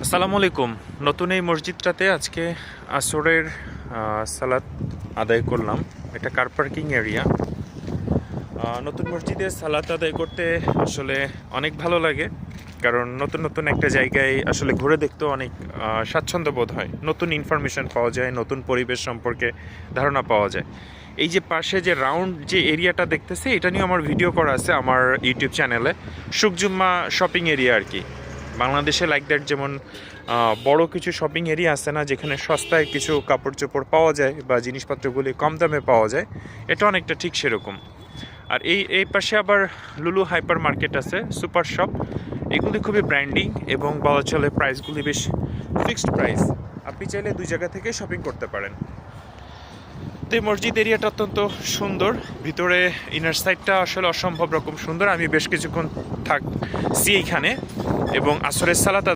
আসসালামু আলাইকুম। নতুন এই মসজিদটাতে আজকে আসরের সালাত আদায় করলাম। এটা কার পার্কিং এরিয়া। নতুন মসজিদে সালাত আদায় করতে আসলে অনেক ভালো লাগে, কারণ নতুন নতুন একটা জায়গায় আসলে ঘুরে দেখতেও অনেক স্বাচ্ছন্দ্য বোধ হয়। নতুন ইনফরমেশন পাওয়া যায়, নতুন পরিবেশ সম্পর্কে ধারণা পাওয়া যায়। এই যে পাশে যে রাউন্ড যে এরিয়াটা দেখতেছি, এটা নিয়ে আমার ভিডিও করা আছে আমার ইউটিউব চ্যানেলে, সুখজুম্মা শপিং এরিয়া আর কি। বাংলাদেশে লাইক দ্যাট, যেমন বড় কিছু শপিং এরিয়া আছে না, যেখানে সস্তায় কিছু কাপড় চোপড় পাওয়া যায় বা জিনিসপত্রগুলি কম দামে পাওয়া যায়, এটা অনেকটা ঠিক সেরকম। আর এই পাশে আবার লুলু হাইপার মার্কেট আছে, সুপার শপ। এগুলি খুবই ব্র্যান্ডিং এবং বলা চলে প্রাইসগুলি বেশ ফিক্সড প্রাইস। আপনি চাইলে দুই জায়গা থেকে শপিং করতে পারেন। তো এই মসজিদ এরিয়াটা অত্যন্ত সুন্দর, ভিতরে ইনার সাইডটা আসলে অসম্ভব রকম সুন্দর। আমি বেশ কিছুক্ষণ থাকছি এইখানে এবং আসরের সালাত